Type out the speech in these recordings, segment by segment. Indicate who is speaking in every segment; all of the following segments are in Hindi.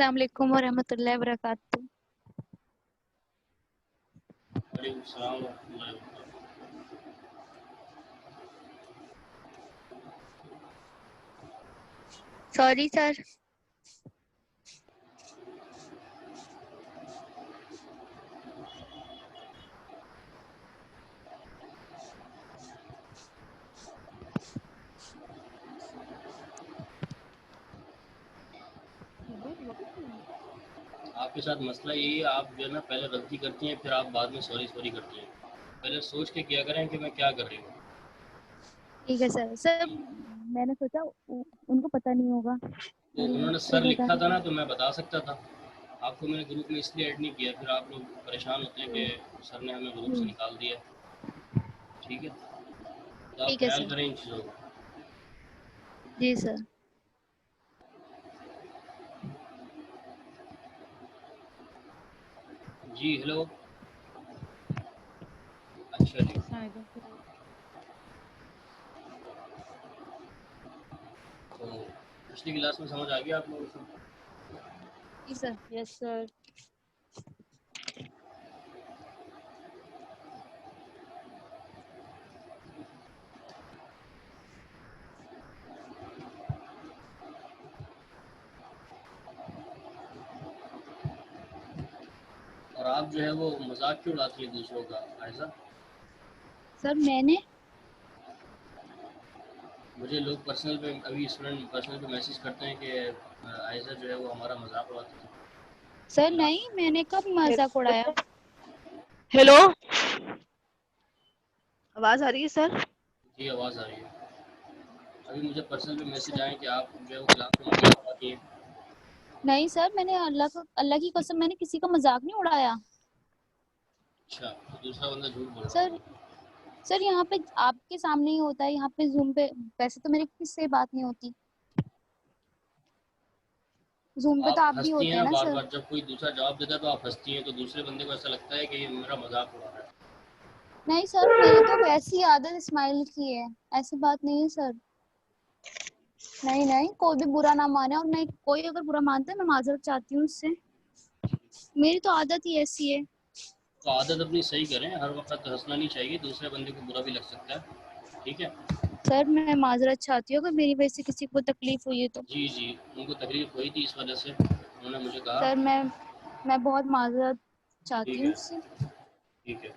Speaker 1: अस्सलाम वालेकुम वरहमतुल्लाहि वबरकातुहू।
Speaker 2: वालेकुम सलाम वरहमतुल्लाहि वबरकातुहू।
Speaker 1: Sorry sir.
Speaker 2: आपके साथ मसला यही है, आप जो है ना पहले गलती करती हैं, फिर आप बाद में सॉरी सॉरी करती हैं। पहले सोच के किया करें कि मैं क्या कर रही हूँ।
Speaker 1: ठीक है सर। सर मैंने सोचा उनको पता नहीं होगा
Speaker 2: तो उन्होंने
Speaker 1: तो
Speaker 2: सर
Speaker 1: बता
Speaker 2: लिखा था ना,
Speaker 1: दें।
Speaker 2: तो मैं बता सकता था। आपको मैंने ग्रुप में इसलिए ऐड नहीं किया, फिर आप लोग परेशान होते हैं कि सर ने हमें ग्रुप से निकाल दिया। ठीक है, तो आप
Speaker 1: ठीक है
Speaker 2: ख्याल
Speaker 1: सर।
Speaker 2: करें इन चीज़ों का।
Speaker 1: जी सर।
Speaker 2: जी हेलो। अच्छा जी, तो पिछली क्लास में समझ आ गया आप लोगों को?
Speaker 1: जी सर। Yes sir.
Speaker 2: और आप जो है वो मजाक क्यों उड़ाती है दूसरों का, ऐसा?
Speaker 1: सर मैंने
Speaker 2: मुझे लोग पर्सनल पे, अभी स्टूडेंट पर्सनल पे मैसेज करते हैं कि आयशा जो है वो हमारा मजाक उड़ाती है
Speaker 1: सर
Speaker 2: क्लास
Speaker 1: नहीं, मैंने कब मजाक उड़ाया?
Speaker 3: हेलो, आवाज आ रही है सर?
Speaker 2: में। जी आवाज़ आ रही है। अभी मुझे पर्सनल पे मैसेज आए कि आप जो है वो क्लास में मजाक उड़ाती हैं।
Speaker 1: नहीं सर, मैंने अल्लाह की कसम मैंने किसी का मजाक नहीं उड़ाया।
Speaker 2: अच्छा, तो दूसरा बंदा झूठ बोल रहा
Speaker 1: सर
Speaker 2: होगा।
Speaker 1: सर यहाँ पे आपके सामने ही होता है, यहाँ पे जूम पे। वैसे तो मेरी किसी से बात नहीं होती, जूम पे तो
Speaker 2: आप
Speaker 1: आप भी
Speaker 2: हंसती
Speaker 1: होते हैं
Speaker 2: हैं
Speaker 1: ना
Speaker 2: बार
Speaker 1: सर।
Speaker 2: बार, जब कोई दूसरा जवाब देता है तो आप हंसती हैं, तो दूसरे बंदे को ऐसा लगता है कि ये मेरा मजाक उड़ा रहा है।
Speaker 1: नहीं सर, मेरी तो वैसी आदत स्माइल की है, ऐसी बात नहीं है सर। नहीं नहीं, कोई भी बुरा ना माने, और मैं कोई अगर बुरा मानता है मैं माजरत चाहती हूँ उससे। मेरी तो आदत ही ऐसी है।
Speaker 2: तो आदत अपनी सही करें, हर वक्त हंसना नहीं चाहिए, दूसरे बंदे को बुरा भी लग सकता है। ठीक है।
Speaker 1: सर मैं माजरत चाहती हूँ अगर मेरी वजह से किसी को तकलीफ हुई है तो।
Speaker 2: जी जी, उनको तकलीफ हुई थी, इस वजह से उन्होंने मुझे कहा।
Speaker 1: सर मैं बहुत माजरत चाहती
Speaker 2: ठीक
Speaker 1: हूँ
Speaker 2: है,
Speaker 1: उससे।
Speaker 2: ठीक है।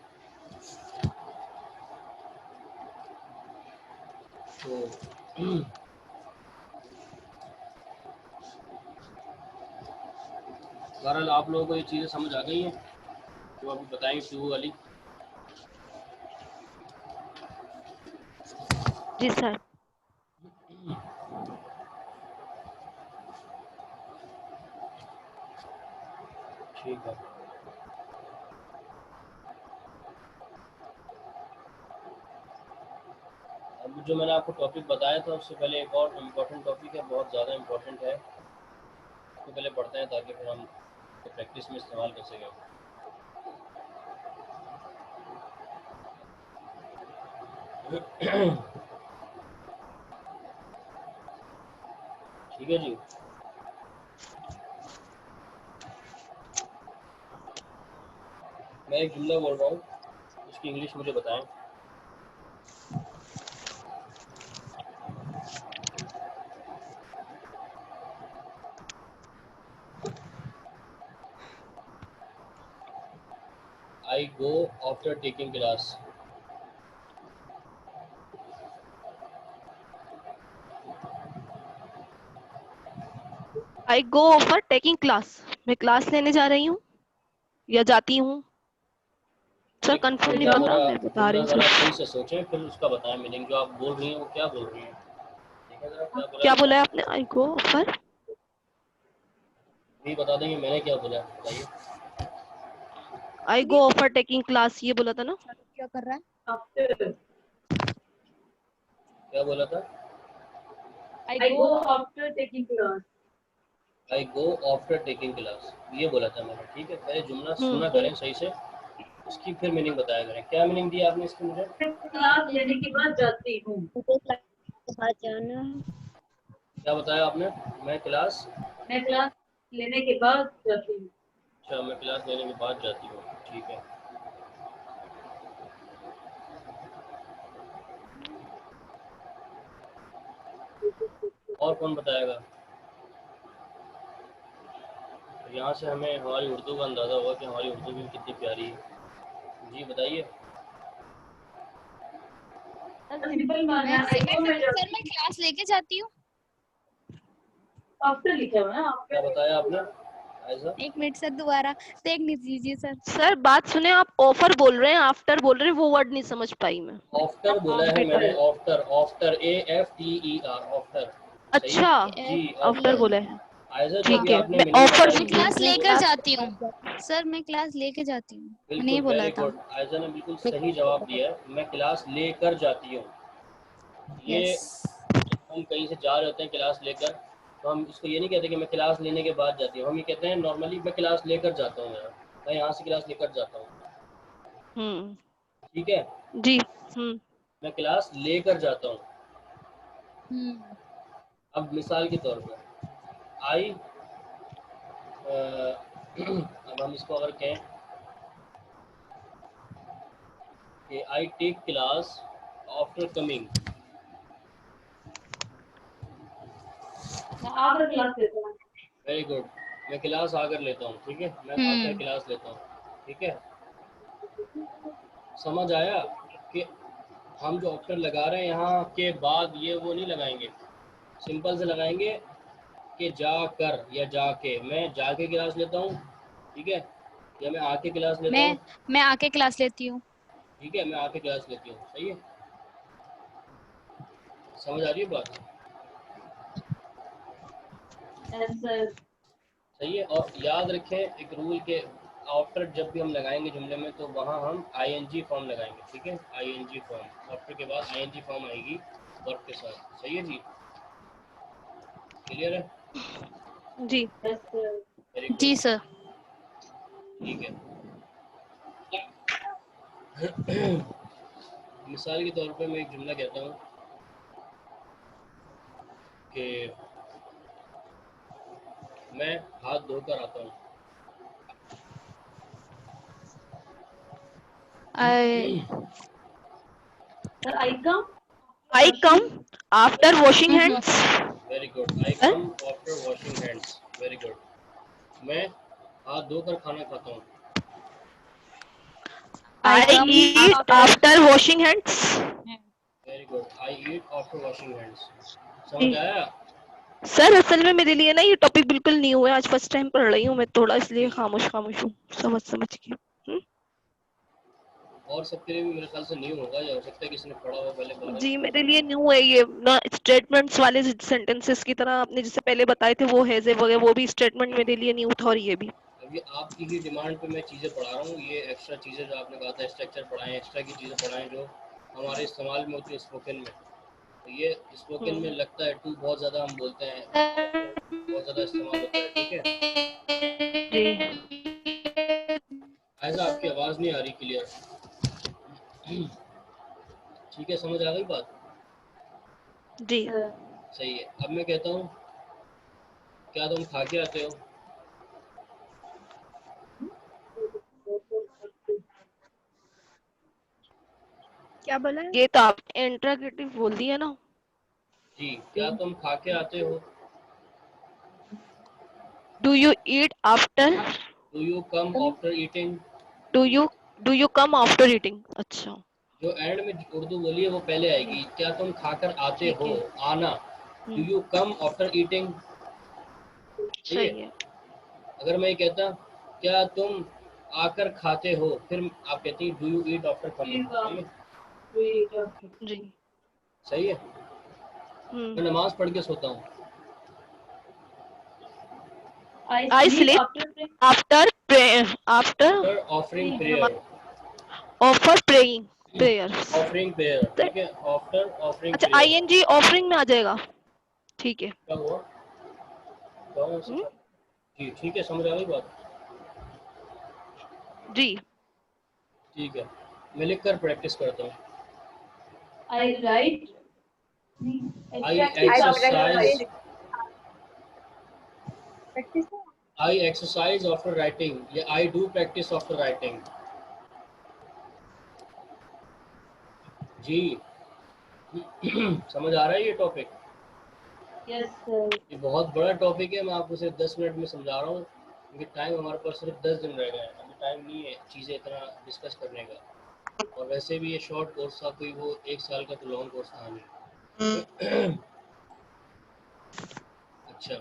Speaker 2: तो बहरहाल आप लोगों को ये चीज़ें समझ आ गई हैं जो अभी बताएंगे शुरू वाली।
Speaker 3: जी सर।
Speaker 2: ठीक है। अब जो मैंने आपको टॉपिक बताया था उससे पहले एक और इम्पोर्टेंट टॉपिक है, बहुत ज़्यादा इम्पोर्टेंट है, उसको पहले पढ़ते हैं ताकि फिर हम प्रैक्टिस में इस्तेमाल कर सकें। ठीक है जी। मैं एक जुमला बोल रहा हूँ, उसकी इंग्लिश मुझे बताएं। I go after taking class.
Speaker 3: I go for taking class. मैं क्लास लेने जा रही हूँ या जाती हूँ। सर
Speaker 2: एक
Speaker 3: कंफर्म नहीं
Speaker 2: जुमला
Speaker 3: पता,
Speaker 2: ज़रा
Speaker 3: मैं बता रही
Speaker 2: जुमला
Speaker 3: हूँ
Speaker 2: ज़रा
Speaker 3: सिर्फ।
Speaker 2: सही से सोचें, फिर उसका बताएं मीनिंग। जो आप बोल रही हैं वो क्या बोल रही हैं? ठीक है, ज़रा क्या बोला
Speaker 3: क्या
Speaker 2: मैंने?
Speaker 3: बोला है आपने? आई गो फॉर
Speaker 2: ये बता देंगे मैंने क्या बोला, बताइए।
Speaker 3: आई गो फॉर टेकिंग क्लास, ये बोला था ना?
Speaker 1: क्या कर रहा है?
Speaker 2: क्या बोला था?
Speaker 1: आई
Speaker 4: I
Speaker 1: go
Speaker 4: go after taking class.
Speaker 2: I go after taking class, ये बोला था मैंने। ठीक है, पहले जुमला सुना
Speaker 3: हम्म।
Speaker 2: करें सही से, उसकी फिर मीनिंग बताया करें। क्या मीनिंग दी आपने इसकी मुझे?
Speaker 4: क्लास लेने के बाद जाती हूँ।
Speaker 1: के साथ जाना है।
Speaker 2: क्या बताया आपने? मैं क्लास
Speaker 4: मैं क्लास लेने के बाद जाती हूँ।
Speaker 2: अच्छा, मैं क्लास लेने के बाद जाती हूँ, ठीक है। और कौन बताएगा? यहाँ से हमें हमारी उर्दू का अंदाज़ा हुआ कि हमारी उर्दू भी कितनी प्यारी है। जी बताइए।
Speaker 4: सिंपल माना
Speaker 1: मैं
Speaker 4: आई को मैं
Speaker 1: सर मैं क्लास लेके जाती हूँ।
Speaker 4: आफ्टर लिखा हुआ है ना
Speaker 2: क्या
Speaker 4: आफ्टर।
Speaker 2: बताया आपने? ऐसा
Speaker 1: एक मिनट सर, दोबारा देख लीजिए सर।
Speaker 3: सर बात सुने, आप ऑफर बोल रहे हैं, आफ्टर बोल रहे हैं, वो वर्ड नहीं समझ पाई मैं।
Speaker 2: ऑफ्टर बोला है मैंने, ऑफ्टर, ऑफ्टर, AFTER, ऑफ्टर। सही है
Speaker 3: अच्छा,
Speaker 2: जी,
Speaker 3: आफ्टर
Speaker 2: ऑफ्टर।
Speaker 3: बोला है,
Speaker 2: आयजा जो
Speaker 3: ठीक
Speaker 2: भी
Speaker 3: है।
Speaker 2: आपने
Speaker 3: मैं
Speaker 2: मीनिंग
Speaker 3: ऑफर
Speaker 2: बताई
Speaker 1: मैं
Speaker 2: थी,
Speaker 1: क्लास
Speaker 3: मैं
Speaker 1: लेकर
Speaker 3: क्लास
Speaker 1: जाती हूँ सर, मैं क्लास लेके जाती हूँ, मैंने ये
Speaker 2: बिल्कुल
Speaker 1: बोला
Speaker 2: वेरी
Speaker 1: था।
Speaker 2: गुड। आयजा ने बिल्कुल सही जवाब दिया है, मैं क्लास लेकर जाती हूँ। ये
Speaker 1: यस।
Speaker 2: जब हम कहीं से जा रहे होते हैं क्लास लेकर, तो हम इसको ये नहीं कहते कि मैं क्लास लेने के बाद जाती हूँ, हम ये कहते हैं नॉर्मली मैं क्लास लेकर जाता हूँ, यार मैं यहाँ से क्लास लेकर जाता हूँ,
Speaker 3: हम्म,
Speaker 2: ठीक है।
Speaker 3: जी,
Speaker 2: मैं क्लास लेकर जाता हूँ।
Speaker 1: हम्म।
Speaker 2: अब मिसाल के तौर पर आई अब हम इसको अगर कहें कि I take class after coming,
Speaker 4: मैं आकर क्लास लेता हूँ।
Speaker 2: वेरी गुड, मैं क्लास आकर लेता हूँ, ठीक है, मैं आकर क्लास लेता हूँ, ठीक है। समझ आया कि हम जो ऑप्टर लगा रहे हैं यहाँ के बाद ये वो नहीं लगाएंगे, सिंपल से लगाएंगे कि जाकर या जाके, मैं जाके क्लास लेता हूँ, ठीक है, या मैं आके क्लास लेता हूँ,
Speaker 1: मैं आके क्लास लेती हूँ।
Speaker 2: ठीक है, मैं आके क्लास लेती हूँ, सही है। समझ आ रही है बात?
Speaker 4: सर
Speaker 2: सही है। और याद रखें एक रूल के, आफ्टर जब भी हम लगाएंगे जुमले में तो वहाँ हम ING फॉर्म लगाएंगे, ठीक है, ING फॉर्म, आफ्टर के बाद ING फॉर्म आएगी वर्ब के साथ, सही है जी, क्लियर है?
Speaker 3: जी,
Speaker 2: वेरी गुड,
Speaker 1: जी सर।
Speaker 2: ठीक है। मिसाल के तौर पे मैं एक जुमला कहता हूँ कि मैं हाथ धोकर आता हूँ।
Speaker 4: Sir I come
Speaker 3: I come after washing hands.
Speaker 2: Very good, I
Speaker 3: sir,
Speaker 2: come after washing hands, very good. मैं हाथ धोकर खाना खाता हूँ।
Speaker 3: I eat after washing hands.
Speaker 2: Very good, I eat after washing hands. समझ
Speaker 3: जी
Speaker 2: आया?
Speaker 3: सर, असल में मेरे लिए ना ये टॉपिक बिल्कुल न्यू है, आज फर्स्ट टाइम पढ़ रही हूँ मैं, थोड़ा इसलिए खामोश खामोश हूँ, समझ के।
Speaker 2: और सबके लिए भी मेरे ख्याल से न्यू होगा, या हो सकता है किसी ने पढ़ा हो पहले बार।
Speaker 3: जी मेरे लिए न्यू है ये ना, स्टेटमेंट्स वाले सेंटेंसेस की तरह आपने जैसे पहले बताए थे वो हैज वगैरह, वो भी स्टेटमेंट मेरे लिए न्यू था, और ये भी।
Speaker 2: अभी आपकी ही डिमांड पे मैं चीज़ें पढ़ा रहा हूँ, ये एक्स्ट्रा चीज़ें जो आपने कहा था स्ट्रक्चर पढ़ाएं, एक्स्ट्रा की चीज़ें पढ़ाएं जो हमारे इस्तेमाल में होती है स्पोकन में। तो ये स्पोकन में लगता है टू बहुत ज़्यादा हम बोलते हैं, बहुत ज़्यादा इस्तेमाल होता है, ठीक है।
Speaker 3: जी
Speaker 2: ऐसा आपकी आवाज़ नहीं आ रही क्लियर, ठीक है, समझ आ गई बात?
Speaker 3: जी
Speaker 2: सही है। अब मैं कहता हूँ क्या तुम खा के आते हो?
Speaker 1: क्या बोला है?
Speaker 3: ये तो आप इंट्रागेटिव बोल दिया ना।
Speaker 2: जी, क्या तुम खा के आते हो?
Speaker 3: Do you eat after,
Speaker 2: do you come after eating?
Speaker 3: Do you come after eating. अच्छा,
Speaker 2: जो एंड में उर्दू बोली है वो पहले आएगी, क्या तुम खाकर आते
Speaker 3: ठीक
Speaker 2: हो,
Speaker 3: है।
Speaker 2: आना। Do you come after eating, सही है।
Speaker 3: सही है।
Speaker 2: अगर मैं ये कहता क्या तुम आकर खाते हो, फिर आप कहती do you eat after coming, सही है,
Speaker 3: जी
Speaker 2: सही है।
Speaker 3: हम्म।
Speaker 2: मैं नमाज पढ़ के सोता हूँ।
Speaker 3: I sleep after after
Speaker 2: after offering prayer,
Speaker 3: offer praying prayers.
Speaker 2: Offering prayer, ठीक है, आफ्टर ऑफरिंग
Speaker 3: अच्छा,
Speaker 2: प्रेयर।
Speaker 3: आईएनजी ऑफरिंग में आ जाएगा, ठीक है।
Speaker 2: क्या हुआ? क्या हुआ
Speaker 3: हम्म,
Speaker 2: सिखा? जी ठीक है, समझ आ गई बात,
Speaker 3: जी
Speaker 2: ठीक है। मैं लिख कर प्रैक्टिस करता हूँ।
Speaker 4: I write
Speaker 2: I exercise,
Speaker 1: practice
Speaker 2: I exercise after writing, या I do practice after writing. जी समझ आ रहा है ये टॉपिक?
Speaker 4: Yes sir.
Speaker 2: ये बहुत बड़ा टॉपिक है, मैं आपको सिर्फ 10 मिनट में समझा रहा हूँ क्योंकि टाइम हमारे पास सिर्फ 10 दिन रह गए हैं, अभी टाइम नहीं है चीज़ें इतना डिस्कस करने का। और वैसे भी ये शॉर्ट कोर्स था, कोई वो 1 साल का तो लॉन्ग कोर्स था नहीं। अच्छा,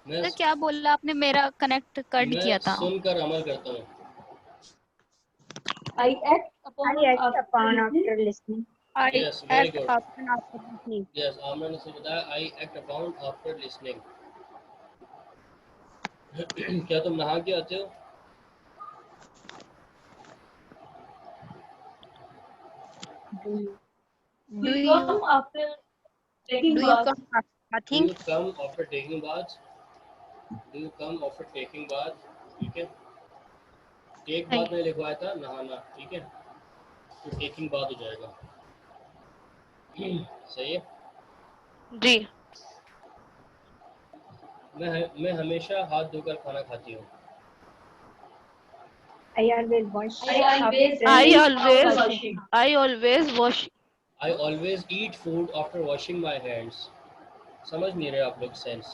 Speaker 2: मैं
Speaker 1: सर क्या बोला आपने, मेरा कनेक्ट कट
Speaker 2: मैं
Speaker 1: किया था।
Speaker 2: सुनकर अमल करता हूँ।
Speaker 4: I act upon after listening.
Speaker 3: I
Speaker 2: Yes, very
Speaker 3: act
Speaker 2: good.
Speaker 3: upon after listening.
Speaker 2: Yes, आमना ने से बताया I act upon after listening. क्या तुम नहा के आते हो?
Speaker 4: Do you come after taking
Speaker 3: Do you
Speaker 4: bath?
Speaker 3: come after
Speaker 2: Do
Speaker 3: bathing?
Speaker 2: you come after taking bath? Do you come after taking bath? ठीक है, टेक बात मैंने लिखवाया था नहाना, ठीक है, तो टेकिंग बात हो जाएगा। सही है।
Speaker 3: जी।
Speaker 2: मैं हमेशा हाथ धोकर खाना खाती हूँ।
Speaker 4: I always wash.
Speaker 3: I always wash.
Speaker 2: I always eat food after washing my hands. समझ नहीं रहे आप लोग सेंस?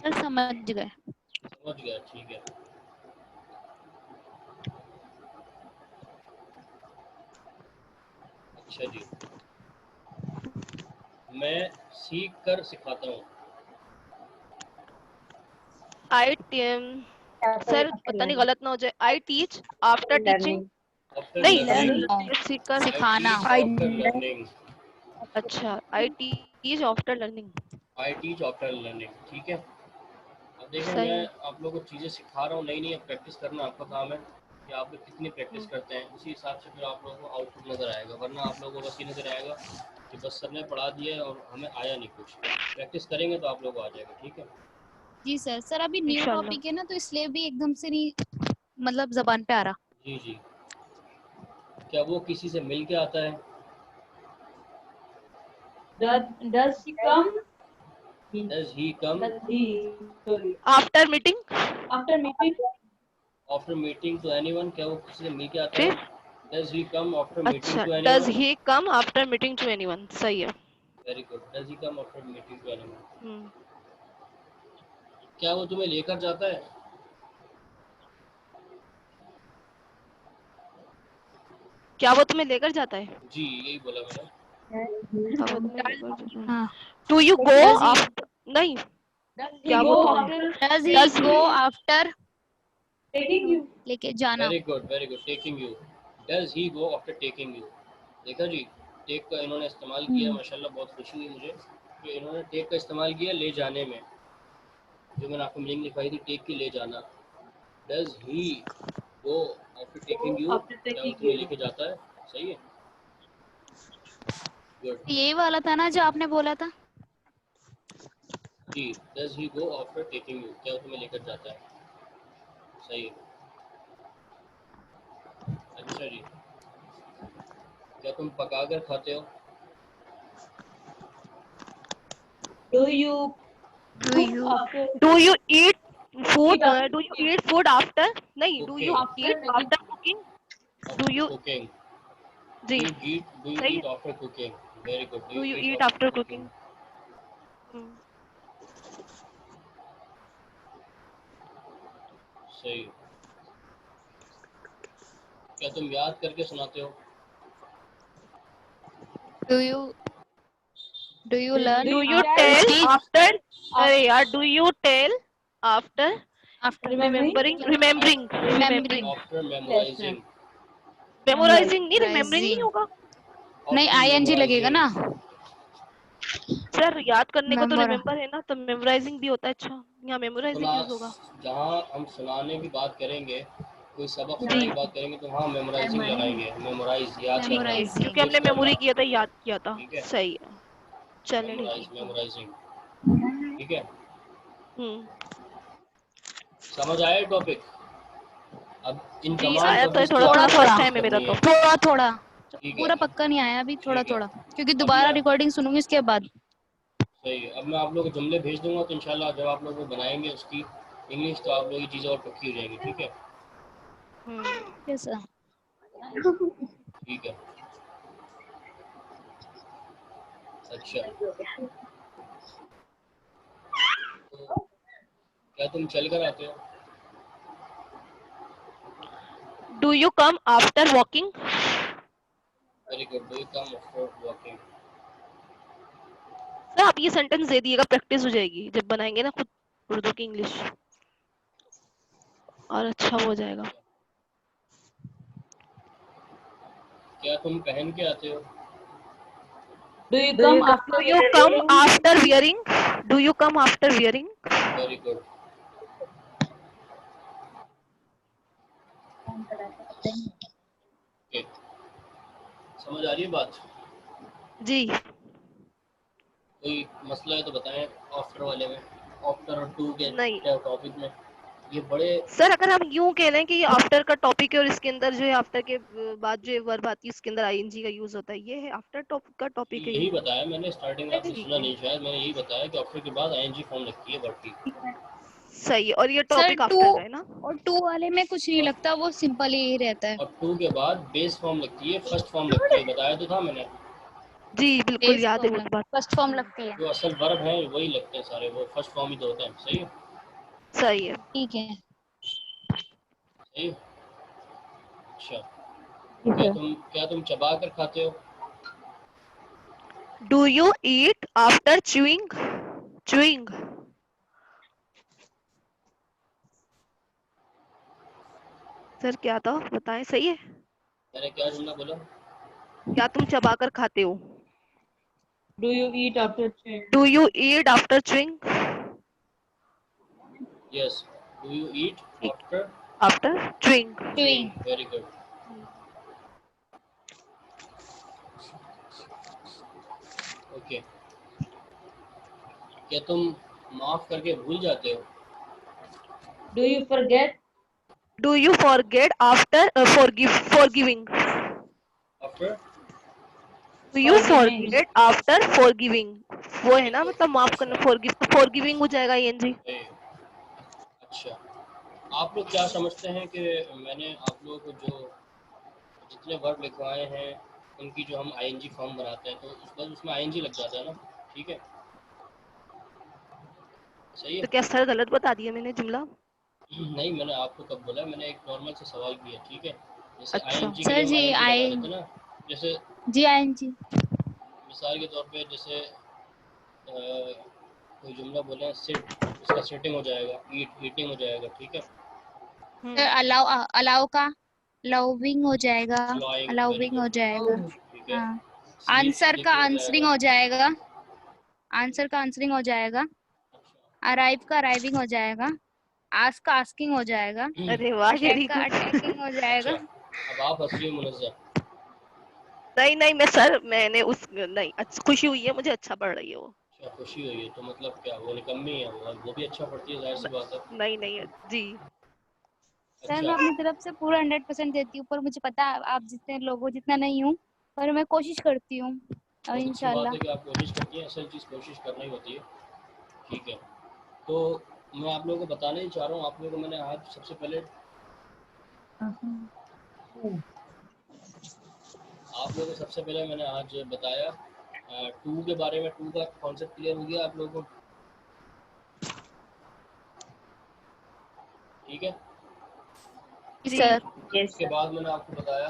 Speaker 1: सर समझ गए।
Speaker 2: समझ गया, ठीक है। अच्छा जी, मैं सीख कर सिखाता हूँ।
Speaker 3: सर पता नहीं गलत ना हो जाए। I teach after teaching.
Speaker 2: After
Speaker 3: नहीं
Speaker 2: learning,
Speaker 3: सीखकर
Speaker 1: सिखाना।
Speaker 2: I teach after learning.
Speaker 3: अच्छा, I teach after learning.
Speaker 2: I teach after learning, ठीक है। अब देखें,
Speaker 3: सही
Speaker 2: मैं
Speaker 3: है।
Speaker 2: आप लोगों को चीज़ें सिखा रहा हूँ, नई नई प्रैक्टिस करना आपका काम है कि आप लोग कितनी प्रैक्टिस करते हैं, उसी हिसाब से फिर आप लोगों को आउटपुट नज़र आएगा। वरना आप लोगों को बस ये नज़र आएगा कि बस सर ने पढ़ा दिया है और हमें आया नहीं कुछ। प्रैक्टिस करेंगे तो आप लोगों को आ जाएगा, ठीक है।
Speaker 1: जी सर। सर अभी न्यू
Speaker 3: इंशाल्लाह।
Speaker 1: टॉपिक है ना, तो इसलिए भी एकदम से नहीं मतलब जबान पे आ रहा।
Speaker 2: जी जी, क्या वो किसी से मिल के आता है?
Speaker 4: Does he come?
Speaker 2: Does he come
Speaker 3: After meeting.
Speaker 4: After meeting?
Speaker 2: after meeting to anyone? क्या वो किसी से मिल के आता
Speaker 3: फिर?
Speaker 2: है? Does he come after meeting
Speaker 3: अच्छा,
Speaker 2: to
Speaker 3: does
Speaker 2: anyone?
Speaker 3: he come after meeting to anyone? सही है।
Speaker 2: Very good. Does he come after meeting to anyone?
Speaker 3: हम्म।
Speaker 2: क्या वो तुम्हें लेकर जाता है?
Speaker 3: क्या वो तुम्हें लेकर जाता है?
Speaker 2: जी, यही बोला मैंने।
Speaker 3: क्या वो तुम्हें लेकर जाता है?
Speaker 1: हाँ।
Speaker 3: Do you go
Speaker 1: Does he-
Speaker 3: after? नहीं। क्या
Speaker 4: go
Speaker 3: वो
Speaker 4: after
Speaker 1: Does he
Speaker 3: Does
Speaker 1: go after
Speaker 4: taking you?
Speaker 1: लेके जाना।
Speaker 2: Very good, very good. Taking you. Does he go after taking you? देखा जी, टेक का इन्होंने इस्तेमाल किया, माशाल्लाह बहुत खुशी हुई मुझे कि इन्होंने टेक का इस्तेमाल किया ले जाने में। जो मैंने आपको मीनिंग लिखवाई थी टेक की, ले जाना। Does he go after taking you?
Speaker 4: After
Speaker 2: क्या वो
Speaker 4: taking
Speaker 2: तुम्हें
Speaker 4: you.
Speaker 2: लेके जाता है? सही है। गुड
Speaker 1: यही वाला था ना जो आपने बोला था।
Speaker 2: जी। Does he go after taking you? क्या वो तुम्हें लेकर जाता है? सही है। अच्छा जी, क्या तुम पका कर खाते हो?
Speaker 4: Do you
Speaker 3: Do
Speaker 4: cook
Speaker 3: you
Speaker 4: after
Speaker 3: do you eat food?
Speaker 4: Eat after
Speaker 3: Do you eat food after? नहीं. Do you
Speaker 2: Cooking.
Speaker 3: eat after cooking?
Speaker 2: After
Speaker 3: Do you?
Speaker 2: cooking.
Speaker 3: Ji.
Speaker 2: Do you
Speaker 3: सही
Speaker 2: eat
Speaker 3: है.
Speaker 2: after cooking? Very good.
Speaker 3: Do you eat after cooking?
Speaker 2: सही। क्या तुम याद करके सुनाते हो?
Speaker 1: Do you learn
Speaker 3: Do you
Speaker 1: after
Speaker 3: tell
Speaker 1: speech?
Speaker 3: after? अरे यार, do you tell after
Speaker 1: After
Speaker 3: remembering?
Speaker 2: After memorizing.
Speaker 3: Memorizing नहीं, remembering नहीं होगा।
Speaker 1: नहीं,
Speaker 2: After
Speaker 1: ing लगेगा ना।
Speaker 3: सर याद करने का तो
Speaker 1: Memor-
Speaker 3: रिमेम्बर है ना, तो मेमोराइजिंग भी होता है। अच्छा, यहाँ मेमोराइजिंग यूज होगा।
Speaker 2: जहाँ हम सुनाने की बात करेंगे, कोई सबक सुनाने की बात करेंगे, तो वहाँ मेमोराइजिंग लगाएंगे। मेमोराइज, याद करना।
Speaker 1: Memorizing।
Speaker 3: क्योंकि हमने मेमोरी किया था, याद किया था।
Speaker 2: ठीक है।
Speaker 3: सही है, चले ठीक है।
Speaker 2: मेमोराइजिंग, ठीक है। समझ आया टॉपिक? अब इन
Speaker 3: जी
Speaker 2: कमांड
Speaker 3: आया
Speaker 2: को
Speaker 3: तो
Speaker 2: किस
Speaker 3: थोड़ा
Speaker 2: तरह
Speaker 3: थोड़ा फर्स्ट
Speaker 2: practice
Speaker 3: टाइम है मेरा
Speaker 2: करनी
Speaker 3: तो।
Speaker 1: थोड़ा
Speaker 2: ठीक है।
Speaker 1: पूरा पक्का नहीं आया अभी, थोड़ा
Speaker 2: ठीक है।
Speaker 1: थोड़ा, क्योंकि दोबारा
Speaker 2: अगला-
Speaker 1: रिकॉर्डिंग सुनूंगी इसके बाद।
Speaker 2: सही है। अब मैं आप लोगों को जुमले भेज दूंगा, तो इंशाल्लाह जब आप लोग वो बनाएंगे उसकी इंग्लिश, तो आप लोगों की चीज़ें और पक्की हो जाएंगी। ठीक है,
Speaker 1: यस सर।
Speaker 2: ठीक है। अच्छा, तो क्या तुम चल कर आते हो?
Speaker 3: Do you come after walking?
Speaker 2: Very good. Do you come after walking?
Speaker 3: Sir आप ये सेंटेंस दे दिएगा, प्रैक्टिस हो जाएगी जब बनाएंगे ना खुद उर्दू की इंग्लिश, और अच्छा हो जाएगा।
Speaker 2: क्या तुम पहन के आते हो?
Speaker 4: Do you come after
Speaker 3: do you come
Speaker 4: wearing?
Speaker 3: After wearing? Do you come after wearing?
Speaker 2: Very good. Okay, समझ आ रही है बात?
Speaker 3: जी।
Speaker 2: कोई मसला है तो बताएं आफ्टर वाले में, आफ्टर और टू के
Speaker 3: नहीं
Speaker 2: क्या टॉपिक में। ये बड़े
Speaker 3: सर, अगर हम यूं कह लें कि ये आफ्टर का टॉपिक है और इसके अंदर जो है आफ्टर के बाद जो वर्ब आती है उसके अंदर आईएनजी का यूज होता है, ये है आफ्टर टॉपिक का टॉपिक है ये।
Speaker 2: यही बताया मैंने स्टार्टिंग में, आपने
Speaker 3: ठीक
Speaker 2: सुना
Speaker 3: है,
Speaker 2: नहीं शायद। मैंने यही बताया कि आफ्टर के बाद आईएनजी फॉर्म लगती है वर्ब की।
Speaker 3: सही है। और ये
Speaker 1: सर
Speaker 3: टॉपिक
Speaker 1: टू
Speaker 3: आफ्टर का है ना?
Speaker 1: और टू वाले में कुछ नहीं
Speaker 2: और
Speaker 1: लगता, वो सिंपल ही रहता है।
Speaker 2: और टू के बाद बेस फॉर्म लगती है, फर्स्ट फॉर्म लगती है, बताया तो था मैंने।
Speaker 3: जी बिल्कुल
Speaker 1: बेस
Speaker 3: याद है
Speaker 1: फॉर्म
Speaker 3: वो
Speaker 1: लग
Speaker 3: तो बात।
Speaker 1: फर्स्ट फॉर्म लगती है।
Speaker 2: जो असल वर्ब है वही लगते हैं सारे, वो फर्स्ट फॉर्म ही तो होते हैं। सही है,
Speaker 3: सही है।
Speaker 1: ठीक है।
Speaker 2: सही है। अच्छा,
Speaker 4: जी सर।
Speaker 2: क्या तुम चबा कर खाते हो?
Speaker 3: Do you eat after chewing? Chewing sir क्या था, बताएं। सही है।
Speaker 2: मैंने क्या जुमला बोला?
Speaker 3: क्या तुम चबाकर खाते हो?
Speaker 4: Do you eat after chewing?
Speaker 3: Do you eat after chewing?
Speaker 2: Yes. Do you eat
Speaker 3: ठीक,
Speaker 2: after
Speaker 3: after chewing.
Speaker 2: Chewing?
Speaker 1: Doing.
Speaker 2: Very good. Okay, क्या तुम माफ करके भूल जाते हो?
Speaker 4: Do you forget?
Speaker 3: Do you forget after forgiving?
Speaker 2: After
Speaker 3: do you
Speaker 4: Forgiving.
Speaker 3: Forget after forgiving? वो है
Speaker 2: वेरी
Speaker 3: ना,
Speaker 2: गुड।
Speaker 3: मतलब माफ करना,
Speaker 2: अच्छा,
Speaker 3: फॉरगिव तो फॉरगिविंग हो जाएगा आईएनजी।
Speaker 2: अच्छा, आप लोग क्या समझते हैं कि मैंने आप लोगों को जो जितने वर्ब लिखवाए हैं उनकी जो हम आईएनजी फॉर्म बनाते हैं, तो उस बस उसमें आईएनजी लग जाता है ना? ठीक है, सही है।
Speaker 3: तो क्या सर गलत बता दिया मैंने जुमला?
Speaker 2: नहीं, मैंने आपको कब बोला? मैंने एक नॉर्मल से सवाल किया, ठीक है। जैसे
Speaker 3: अच्छा।
Speaker 2: आईएनजी के लिए
Speaker 1: सर
Speaker 2: हम
Speaker 1: जी
Speaker 2: आईएनजी लगा
Speaker 1: आई
Speaker 2: देते ना। जैसे
Speaker 1: जी आईएनजी।
Speaker 2: मिसाल के तौर पे, जैसे कोई जुमला बोले सिट, उसका सिटिंग हो जाएगा, ईटिंग हो जाएगा। ठीक है,
Speaker 1: सर अलाउ अलाउ का लविंग हो जाएगा,
Speaker 2: अलाइंग, वेरी
Speaker 1: अलाउविंग हो
Speaker 2: गुड।
Speaker 1: जाएगा।
Speaker 2: ठीक है,
Speaker 1: हाँ,
Speaker 2: स्लीप,
Speaker 1: आंसर का
Speaker 2: स्लीपिंग हो
Speaker 1: आंसरिंग
Speaker 2: जाएगा।
Speaker 1: हो जाएगा, आंसर का आंसरिंग हो जाएगा।
Speaker 2: अच्छा,
Speaker 1: अराइव का अराइविंग हो जाएगा। आस्क का आस्किंग हो जाएगा।
Speaker 3: अरे वाह,
Speaker 1: अटैक
Speaker 3: वेरी
Speaker 1: का
Speaker 3: गुड।
Speaker 1: अटैकिंग हो
Speaker 2: अच्छा,
Speaker 1: जाएगा।
Speaker 2: अब आप हंस रही हो मुनज़्ज़ा।
Speaker 3: नहीं नहीं, मैं सर मैंने उस नहीं, खुशी हुई है मुझे, अच्छा पढ़ रही है वो।
Speaker 2: अच्छा, खुशी हुई है तो मतलब क्या वो निकम्मी है? वो भी अच्छा पढ़ती है, जाहिर सी
Speaker 3: न-
Speaker 2: बात है।
Speaker 3: नहीं नहीं जी।
Speaker 1: सर
Speaker 2: अच्छा,
Speaker 1: मैं अपनी तरफ से पूरा 100% देती हूँ, पर मुझे पता है आप जितने लोगों जितना नहीं हूँ, पर मैं कोशिश करती हूँ और
Speaker 2: बहुत अच्छी बात
Speaker 1: इंशाल्लाह।
Speaker 2: है कि आप कोशिश करती हैं। असल चीज़ कोशिश करना ही होती है। ठीक है, तो मैं आप लोगों को बताना ही चाह रहा हूँ। आप लोगों को मैंने आज सबसे पहले मैंने आज बताया टू के बारे में। टू का कॉन्सेप्ट क्लियर हो गया आप लोगों को? ठीक है,
Speaker 1: जी
Speaker 3: जी।
Speaker 1: सर।
Speaker 4: Yes
Speaker 2: उसके
Speaker 4: sir.
Speaker 2: बाद मैंने आपको बताया,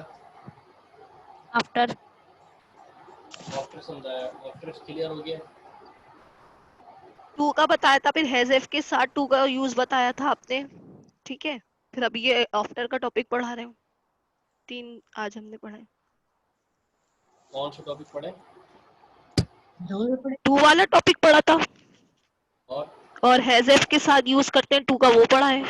Speaker 1: आफ्टर।
Speaker 2: आफ्टर समझाया, आफ्टर क्लियर हो गया।
Speaker 3: टू का बताया था, फिर हैज़ के साथ टू का यूज बताया था आपने। ठीक है, फिर अभी ये आफ्टर का टॉपिक पढ़ा रहे हो। 3 आज हमने पढ़ा
Speaker 2: कौन सा टॉपिक पढ़े?
Speaker 3: है। टू वाला टॉपिक पढ़ा था,
Speaker 2: और
Speaker 3: और हैज़ के साथ यूज करते हैं टू का, वो पढ़ा है।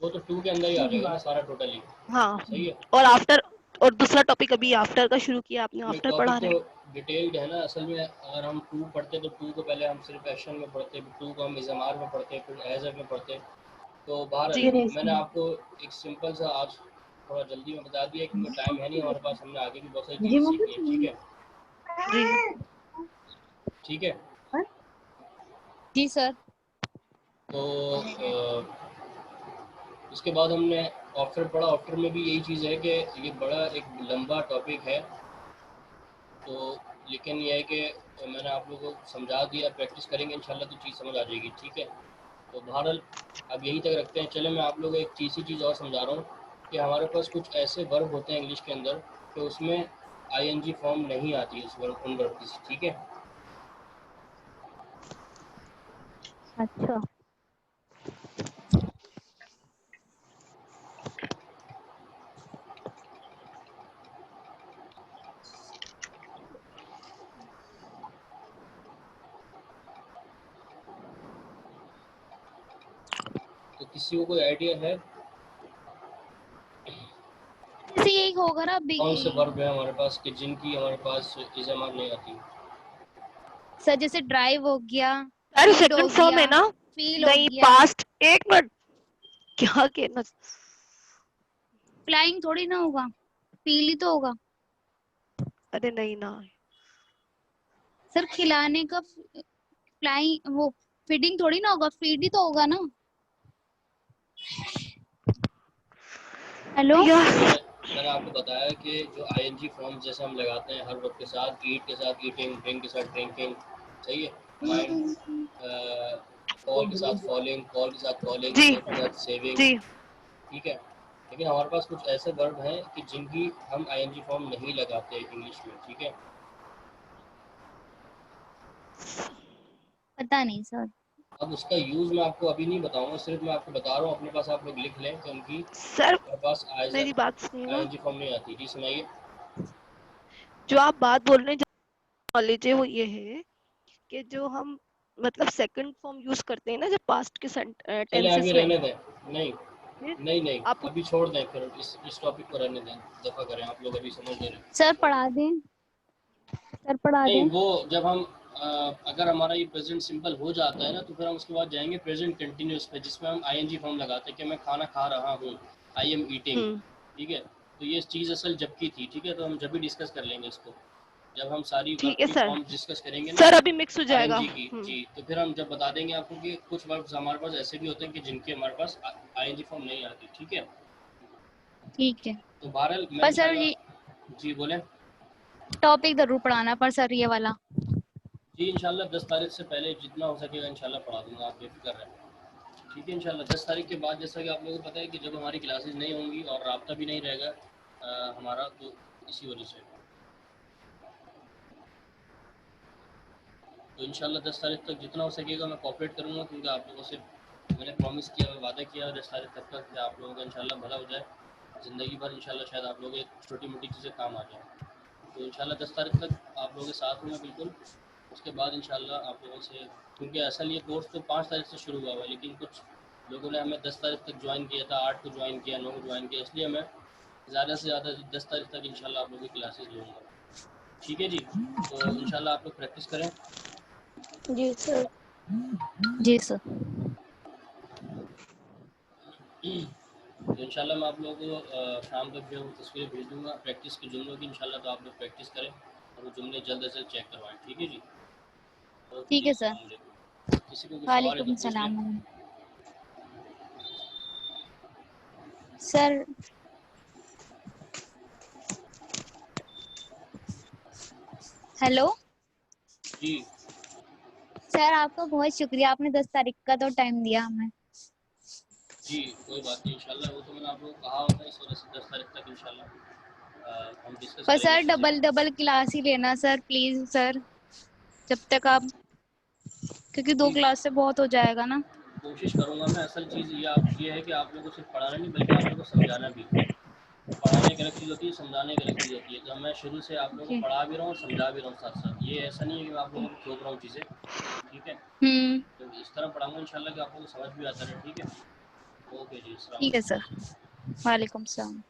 Speaker 2: वो तो टू के अंदर ही आ जाएगा ना सारा टोटली।
Speaker 3: हाँ,
Speaker 2: सही है,
Speaker 3: और आफ्टर, और दूसरा टॉपिक अभी आफ्टर का शुरू किया आपने,
Speaker 2: इसमें
Speaker 3: आफ्टर पढ़ा
Speaker 2: टॉपिक तो
Speaker 3: रहे हैं।
Speaker 2: डिटेल्ड है ना। असल में अगर हम टू पढ़ते तो टू को पहले हम सिर्फ एक्शन में पढ़ते, टू को हम इज़मार में पढ़ते, फिर एज में पढ़ते। तो बाहर
Speaker 3: जी
Speaker 2: मैंने आपको एक सिंपल सा आज थोड़ा जल्दी में बता दिया, क्योंकि टाइम है नहीं हमारे पास। हमने आगे भी बहुत सारी चीज़ें सीखनी है। ठीक है,
Speaker 3: जी।
Speaker 2: ठीक है।
Speaker 1: जी सर।
Speaker 2: तो उसके बाद हमने ऑफ्टर पढ़ा। ऑफ्टर में भी यही चीज़ है कि ये बड़ा एक लंबा टॉपिक है, तो लेकिन ये है कि मैंने आप लोगों को समझा दिया, प्रैक्टिस करेंगे इंशाल्लाह तो चीज़ समझ आ जाएगी, ठीक है। तो बहरहाल अब यहीं तक रखते हैं। चले मैं आप लोगों को एक चीज़ और समझा रहा हूँ कि हमारे पास कुछ ऐसे वर्ब होते हैं इंग्लिश के अंदर कि उसमें आईएनजी फॉर्म नहीं आती है उन वर्ब की, ठीक है।
Speaker 1: अच्छा।
Speaker 2: तो किसी को कोई आइडिया है
Speaker 1: जैसे यही होगा ना
Speaker 2: कौन से वर्ब है हमारे पास कि जिनकी हमारे पास इज़ामात नहीं आती?
Speaker 1: सर जैसे ड्राइव हो गया,
Speaker 3: सर
Speaker 1: फीड हो
Speaker 3: सेकंड फॉर्म है
Speaker 1: गया,
Speaker 3: ना?
Speaker 1: फील हो
Speaker 3: नहीं,
Speaker 1: गया।
Speaker 3: पास्ट। एक मिनट, क्या कहना?
Speaker 1: फ्लाइंग थोड़ी ना होगा, फील ही तो होगा।
Speaker 3: अरे नहीं ना
Speaker 1: सर खिलाने का फ्लाइंग, वो फीडिंग थोड़ी ना होगा, फीड ही तो होगा ना। हेलो
Speaker 3: यार।
Speaker 2: मैंने आपको बताया कि जो आईएनजी फॉर्म जैसे हम लगाते हैं हर वर्ब के साथ, ईट के साथ ईटिंग, ड्रिंक के साथ ड्रिंकिंग, सही है, माइंड, फॉल के साथ फॉलिंग, कॉल के साथ कॉलिंग,
Speaker 3: जी
Speaker 2: सेव के साथ सेविंग,
Speaker 3: जी।
Speaker 2: ठीक है। लेकिन हमारे पास कुछ ऐसे वर्ब हैं कि जिनकी हम आईएनजी फॉर्म नहीं लगाते इंग्लिश में, ठीक है।
Speaker 1: पता नहीं सर।
Speaker 2: अब उसका यूज़ मैं आपको अभी नहीं बताऊंगा, सिर्फ मैं आपको बता रहा हूँ, अपने पास आप लोग लिख लें कि उनकी
Speaker 3: सर
Speaker 2: हमारे पास
Speaker 3: मेरी बात सुनिए ना,
Speaker 2: आईएनजी फॉर्म नहीं आती। जी सुनाइए।
Speaker 3: जो आप बात बोल रहे हैं, जो नॉलेज है वो ये है कि जो हम मतलब सेकंड फॉर्म यूज करते हैं ना जब पास्ट के
Speaker 2: चले
Speaker 3: टेंसेस
Speaker 2: आगे
Speaker 3: में,
Speaker 2: रहने दें। नहीं
Speaker 3: फिर
Speaker 2: नहीं नहीं,
Speaker 3: आप
Speaker 2: अभी छोड़ दें, फिर इस टॉपिक को रहने दें, दफ़ा करें, आप लोग अभी समझ नहीं रहे।
Speaker 1: सर पढ़ा दें, सर पढ़ा
Speaker 2: नहीं,
Speaker 1: दें।
Speaker 2: वो जब हम अगर हमारा ये प्रेजेंट सिंपल हो जाता है ना, तो फिर हम उसके बाद जाएंगे प्रेजेंट कंटिन्यूस पे, जिसमें हम आईएनजी फॉर्म लगाते हैं कि मैं खाना खा रहा हूँ, आई एम ईटिंग,
Speaker 3: हम्म,
Speaker 2: ठीक है। तो ये चीज़ असल जब की थी, ठीक है, तो हम जब भी डिस्कस कर लेंगे इसको, जब हम सारी वर्ब
Speaker 3: ठीक है
Speaker 2: की
Speaker 3: सर।
Speaker 2: फॉर्म डिस्कस करेंगे ना
Speaker 3: सर अभी मिक्स हो जाएगा।
Speaker 2: आईएनजी की, जी, तो फिर हम जब बता देंगे आपको कि कुछ वर्ब्स हमारे पास ऐसे भी होते हैं कि जिनकी हमारे पास आईएनजी फॉर्म नहीं आती, ठीक है।
Speaker 1: ठीक है।
Speaker 2: तो बहरहाल मैं
Speaker 1: पर सर ये
Speaker 2: इंशाल्लाह, जी बोलें।
Speaker 1: टॉपिक जरूर पढ़ाना, पर सर ये वाला।
Speaker 2: जी इंशाल्लाह 10 तारीख से पहले जितना हो सकेगा इंशाल्लाह पढ़ा दूंगा, आप बेफिक्र रहें, ठीक है। इंशाल्लाह 10 तारीख के बाद जैसा कि आप लोगों को पता है कि जब हमारी क्लासेस नहीं होंगी और राब्ता भी नहीं रहेगा हमारा, तो इसी वजह से। तो इंशाल्लाह 10 तारीख तक जितना हो सकेगा मैं कोऑपरेट करूँगा, क्योंकि आप लोगों से मैंने प्रॉमिस किया, मैं वादा किया 10 तारीख तक का कि आप लोगों का इंशाल्लाह भला हो जाए, ज़िंदगी भर इंशाल्लाह शायद आप लोगों को छोटी मोटी चीज़ें काम आ जाए। तो इंशाल्लाह 10 तारीख तक आप लोगों के साथ हूँ मैं बिल्कुल। उसके बाद इंशाल्लाह आप लोगों से, क्योंकि असल ये कोर्स तो 5 तारीख से शुरू हुआ हुआ है, लेकिन कुछ लोगों ने हमें 10 तारीख तक ज्वाइन किया था, 8 को ज्वाइन किया, 9 को ज्वाइन किया, इसलिए मैं ज़्यादा से ज़्यादा 10 तारीख तक इंशाल्लाह आप लोगों की क्लासेस लूँगा, ठीक है जी। तो इंशाल्लाह आप लोग प्रैक्टिस करें।
Speaker 1: जी सर। जी सर।
Speaker 2: तो इंशाल्लाह मैं आप लोगों को शाम तक जो तस्वीरें भेज दूँगा प्रैक्टिस के जुमलों की, इंशाल्लाह तो आप लोग प्रैक्टिस करें और वो जुमले जल्द से जल्द चेक करवाएं, ठीक है जी। ओके
Speaker 1: ठीक
Speaker 2: जी,
Speaker 1: है सर।
Speaker 2: अस्सलाम वालेकुम। किसी को कुछ सवाल है तो
Speaker 1: वालेकुम
Speaker 2: पूछ लें।
Speaker 1: सलाम। सर हेलो
Speaker 2: जी
Speaker 1: सर, आपका बहुत शुक्रिया, आपने 10 तारीख का तो टाइम दिया हमें।
Speaker 2: जी, कोई बात नहीं, इंशाल्लाह वो तो मैंने आप लोगों को कहा होता है, इस वजह से 10 तारीख तक इंशाल्लाह हम डिस्कस
Speaker 1: पर
Speaker 2: करेंगे
Speaker 1: सर
Speaker 2: चीज़ें।
Speaker 1: डबल क्लास ही लेना सर, प्लीज सर, जब तक आप, क्योंकि 2
Speaker 2: जी
Speaker 1: क्लास से बहुत हो जाएगा ना।
Speaker 2: कोशिश करूँगा मैं। असल चीज़ ये है कि आप लोगों को सिर्फ पढ़ाना नहीं बल्कि आप लोगों को समझाना भी। पढ़ाने की अलग चीज़ होती है, समझाने की अलग चीज़ होती है। तो मैं शुरू से आप लोगों को
Speaker 1: जी।
Speaker 2: पढ़ा भी रहा हूँ और समझा भी रहा हूँ साथ साथ। ये ऐसा नहीं है कि मैं आप लोगों को थोप रहा हूँ चीज़ें, ठीक है।
Speaker 1: हम्म।
Speaker 2: तो इस तरह पढ़ाऊँगा इंशाल्लाह कि आप लोगों को समझ भी आता रहे, ठीक है। ओके जी, अस्सलाम
Speaker 1: ठीक है
Speaker 2: वालेकुम।
Speaker 1: सर। वालेकुम सलाम।